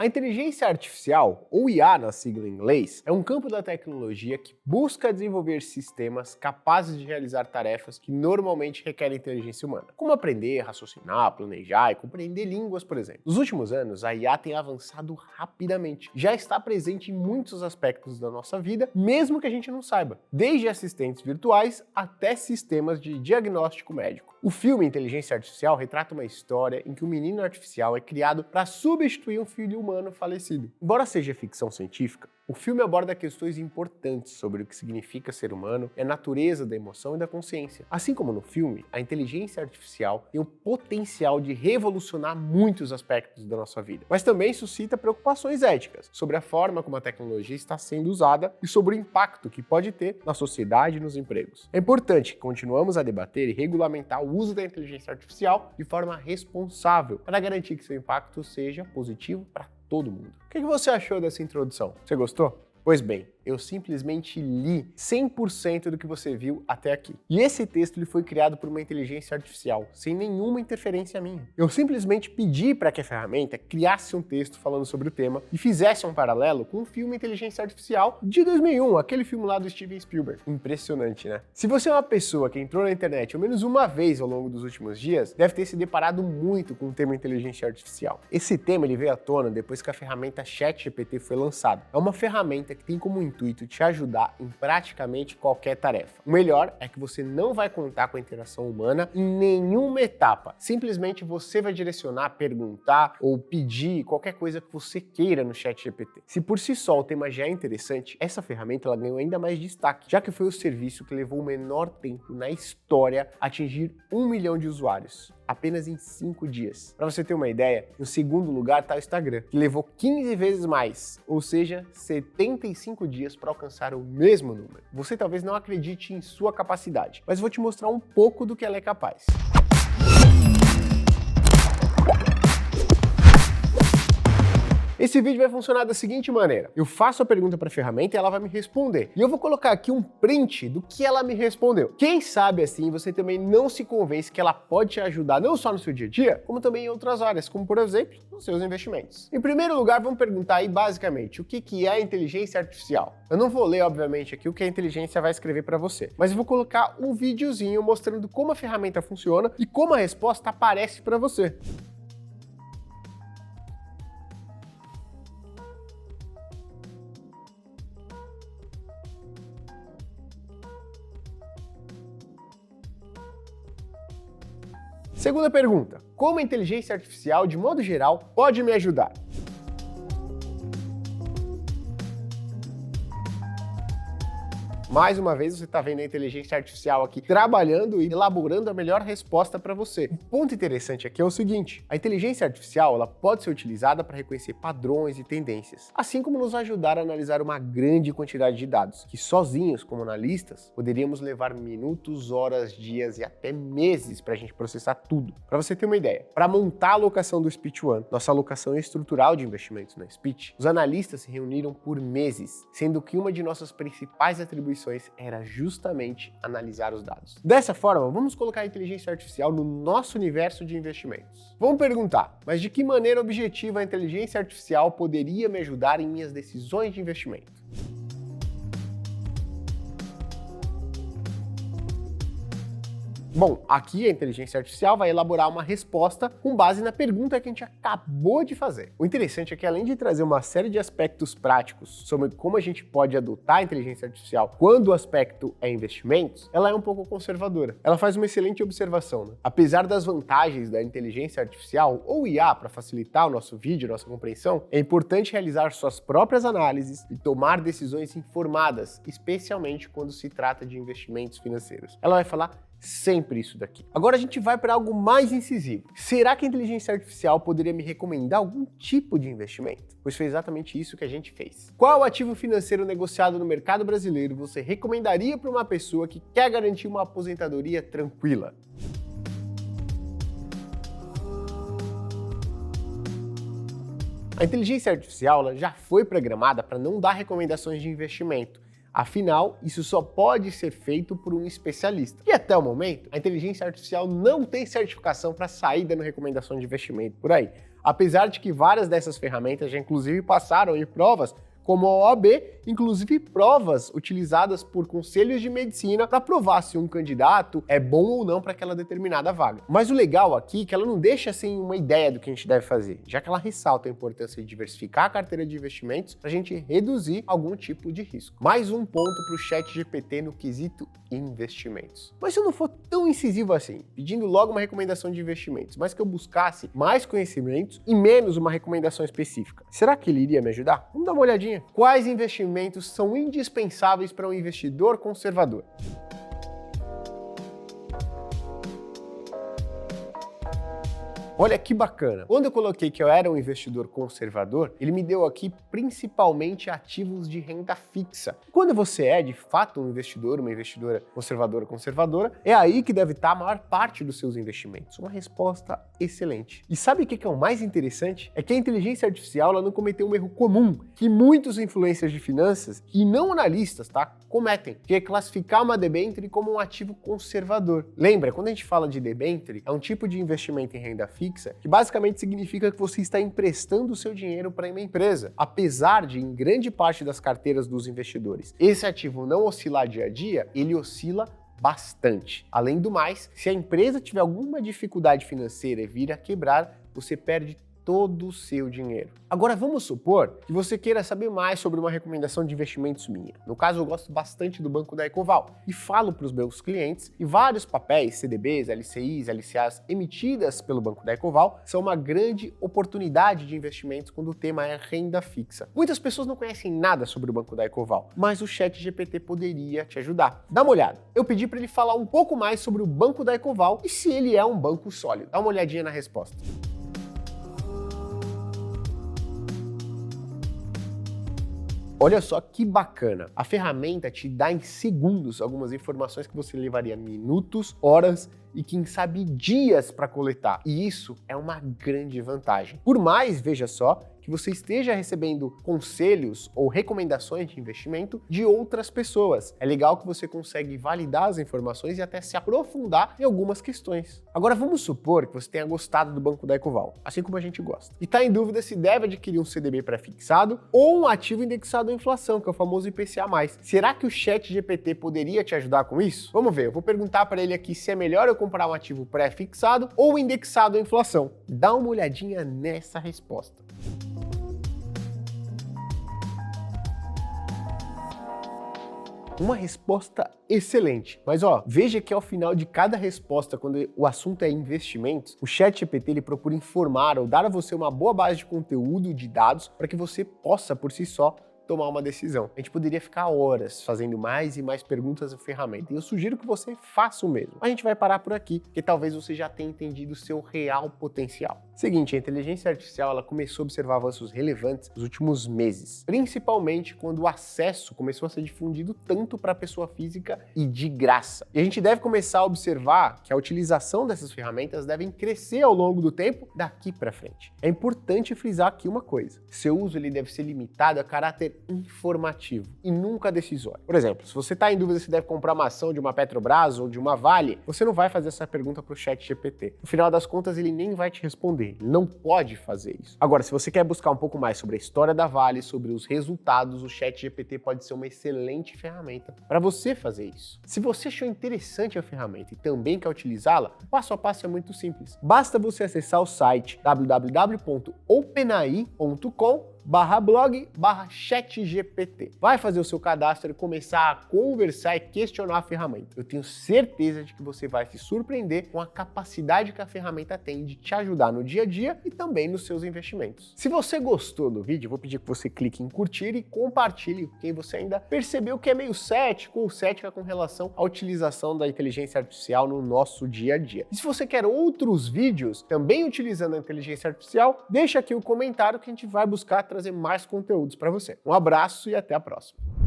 A inteligência artificial, ou IA na sigla em inglês, é um campo da tecnologia que busca desenvolver sistemas capazes de realizar tarefas que normalmente requerem inteligência humana, como aprender, raciocinar, planejar e compreender línguas, por exemplo. Nos últimos anos, a IA tem avançado rapidamente, já está presente em muitos aspectos da nossa vida, mesmo que a gente não saiba, desde assistentes virtuais até sistemas de diagnóstico médico. O filme Inteligência Artificial retrata uma história em que um menino artificial é criado para substituir um filho humano falecido. Embora seja ficção científica, o filme aborda questões importantes sobre o que significa ser humano e a natureza da emoção e da consciência. Assim como no filme, a inteligência artificial tem o potencial de revolucionar muitos aspectos da nossa vida, mas também suscita preocupações éticas sobre a forma como a tecnologia está sendo usada e sobre o impacto que pode ter na sociedade e nos empregos. É importante que continuemos a debater e regulamentar o uso da inteligência artificial de forma responsável para garantir que seu impacto seja positivo para todo mundo. O que você achou dessa introdução? Você gostou? Pois bem, eu simplesmente li 100% do que você viu até aqui. E esse texto ele foi criado por uma inteligência artificial, sem nenhuma interferência minha. Eu simplesmente pedi para que a ferramenta criasse um texto falando sobre o tema e fizesse um paralelo com o filme Inteligência Artificial de 2001, aquele filme lá do Steven Spielberg. Impressionante, né? Se você é uma pessoa que entrou na internet ao menos uma vez ao longo dos últimos dias, deve ter se deparado muito com o tema inteligência artificial. Esse tema ele veio à tona depois que a ferramenta ChatGPT foi lançada. É uma ferramenta que tem como intuito te ajudar em praticamente qualquer tarefa. O melhor é que você não vai contar com a interação humana em nenhuma etapa. Simplesmente você vai direcionar, perguntar ou pedir qualquer coisa que você queira no ChatGPT. Se por si só o tema já é interessante, essa ferramenta ela ganhou ainda mais destaque, já que foi o serviço que levou o menor tempo na história a atingir 1 milhão de usuários. Apenas em 5 dias. Para você ter uma ideia, no segundo lugar está o Instagram, que levou 15 vezes mais, ou seja, 75 dias para alcançar o mesmo número. Você talvez não acredite em sua capacidade, mas vou te mostrar um pouco do que ela é capaz. Esse vídeo vai funcionar da seguinte maneira: eu faço a pergunta para a ferramenta e ela vai me responder. E eu vou colocar aqui um print do que ela me respondeu. Quem sabe assim você também não se convence que ela pode te ajudar não só no seu dia a dia, como também em outras áreas, como por exemplo, nos seus investimentos. Em primeiro lugar, vamos perguntar aí basicamente o que é a inteligência artificial. Eu não vou ler, obviamente, aqui o que a inteligência vai escrever para você, mas eu vou colocar um videozinho mostrando como a ferramenta funciona e como a resposta aparece para você. Segunda pergunta: como a inteligência artificial, de modo geral, pode me ajudar? Mais uma vez, você está vendo a inteligência artificial aqui trabalhando e elaborando a melhor resposta para você. O ponto interessante aqui é o seguinte: a inteligência artificial ela pode ser utilizada para reconhecer padrões e tendências, assim como nos ajudar a analisar uma grande quantidade de dados, que sozinhos, como analistas, poderíamos levar minutos, horas, dias e até meses para a gente processar tudo. Para você ter uma ideia, para montar a alocação do Speech One, nossa alocação estrutural de investimentos na Speech, os analistas se reuniram por meses, sendo que uma de nossas principais atribuições era justamente analisar os dados. Dessa forma, vamos colocar a inteligência artificial no nosso universo de investimentos. Vamos perguntar, mas de que maneira objetiva a inteligência artificial poderia me ajudar em minhas decisões de investimento? Bom, aqui a inteligência artificial vai elaborar uma resposta com base na pergunta que a gente acabou de fazer. O interessante é que, além de trazer uma série de aspectos práticos sobre como a gente pode adotar a inteligência artificial quando o aspecto é investimentos, ela é um pouco conservadora. Ela faz uma excelente observação, né? Apesar das vantagens da inteligência artificial ou IA para facilitar o nosso vídeo, nossa compreensão, é importante realizar suas próprias análises e tomar decisões informadas, especialmente quando se trata de investimentos financeiros. Ela vai falar sempre isso daqui. Agora a gente vai para algo mais incisivo. Será que a inteligência artificial poderia me recomendar algum tipo de investimento? Pois foi exatamente isso que a gente fez. Qual ativo financeiro negociado no mercado brasileiro você recomendaria para uma pessoa que quer garantir uma aposentadoria tranquila? A inteligência artificial ela já foi programada para não dar recomendações de investimento. Afinal, isso só pode ser feito por um especialista. E até o momento, a inteligência artificial não tem certificação para sair dando recomendação de investimento por aí. apesar de que várias dessas ferramentas já inclusive passaram em provas como a OAB, inclusive provas utilizadas por conselhos de medicina para provar se um candidato é bom ou não para aquela determinada vaga. Mas o legal aqui é que ela não deixa assim uma ideia do que a gente deve fazer, já que ela ressalta a importância de diversificar a carteira de investimentos para a gente reduzir algum tipo de risco. Mais um ponto para o ChatGPT no quesito investimentos. Mas se eu não for tão incisivo assim, pedindo logo uma recomendação de investimentos, mas que eu buscasse mais conhecimentos e menos uma recomendação específica, será que ele iria me ajudar? Vamos dar uma olhadinha. Quais investimentos são indispensáveis para um investidor conservador? Olha que bacana. Quando eu coloquei que eu era um investidor conservador, ele me deu aqui principalmente ativos de renda fixa. Quando você é de fato um investidor, uma investidora conservadora, é aí que deve estar a maior parte dos seus investimentos. Uma resposta excelente. E sabe o que é o mais interessante? É que a inteligência artificial ela não cometeu um erro comum que muitos influencers de finanças e não analistas, tá, cometem, que é classificar uma debênture como um ativo conservador. Lembra, quando a gente fala de debênture, é um tipo de investimento em renda fixa que basicamente significa que você está emprestando o seu dinheiro para uma empresa, apesar de, em grande parte das carteiras dos investidores, esse ativo não oscilar dia a dia, ele oscila bastante. Além do mais, se a empresa tiver alguma dificuldade financeira e vir a quebrar, você perde todo o seu dinheiro. Agora vamos supor que você queira saber mais sobre uma recomendação de investimentos minha. No caso, eu gosto bastante do Banco da Ecoval e falo para os meus clientes que vários papéis, CDBs, LCIs, LCAs emitidas pelo Banco da Ecoval são uma grande oportunidade de investimentos quando o tema é renda fixa. Muitas pessoas não conhecem nada sobre o Banco da Ecoval, mas o ChatGPT poderia te ajudar. Dá uma olhada. Eu pedi para ele falar um pouco mais sobre o Banco da Ecoval e se ele é um banco sólido. Dá uma olhadinha na resposta. Olha só que bacana. A ferramenta te dá em segundos algumas informações que você levaria minutos, horas e quem sabe dias para coletar. E isso é uma grande vantagem. Por mais, veja só, que você esteja recebendo conselhos ou recomendações de investimento de outras pessoas. É legal que você consegue validar as informações e até se aprofundar em algumas questões. Agora vamos supor que você tenha gostado do Banco da Ecoval, assim como a gente gosta, e está em dúvida se deve adquirir um CDB pré-fixado ou um ativo indexado à inflação, que é o famoso IPCA+. Será que o ChatGPT poderia te ajudar com isso? Vamos ver, eu vou perguntar para ele aqui se é melhor eu comprar um ativo pré-fixado ou indexado à inflação. Dá uma olhadinha nessa resposta. Uma resposta excelente. Mas veja que ao final de cada resposta, quando o assunto é investimentos, o ChatGPT ele procura informar ou dar a você uma boa base de conteúdo, de dados, para que você possa por si só tomar uma decisão. A gente poderia ficar horas fazendo mais e mais perguntas à ferramenta, e eu sugiro que você faça o mesmo. A gente vai parar por aqui, porque talvez você já tenha entendido o seu real potencial. Seguinte, a inteligência artificial ela começou a observar avanços relevantes nos últimos meses, principalmente quando o acesso começou a ser difundido tanto para a pessoa física e de graça. E a gente deve começar a observar que a utilização dessas ferramentas devem crescer ao longo do tempo daqui para frente. É importante frisar aqui uma coisa: seu uso ele deve ser limitado a caráter informativo e nunca decisório. Por exemplo, se você está em dúvida se deve comprar uma ação de uma Petrobras ou de uma Vale, você não vai fazer essa pergunta para o ChatGPT. No final das contas, ele nem vai te responder. Ele não pode fazer isso. Agora, se você quer buscar um pouco mais sobre a história da Vale, sobre os resultados, o ChatGPT pode ser uma excelente ferramenta para você fazer isso. Se você achou interessante a ferramenta e também quer utilizá-la, o passo a passo é muito simples. Basta você acessar o site www.openai.com/blog/chatgpt. Vai fazer o seu cadastro e começar a conversar e questionar a ferramenta. Eu tenho certeza de que você vai se surpreender com a capacidade que a ferramenta tem de te ajudar no dia a dia e também nos seus investimentos. Se você gostou do vídeo, eu vou pedir que você clique em curtir e compartilhe com quem você ainda percebeu que é meio cético ou cética com relação à utilização da inteligência artificial no nosso dia a dia. E se você quer outros vídeos também utilizando a inteligência artificial, deixa aqui o comentário que a gente vai buscar trazer mais conteúdos para você. Um abraço e até a próxima.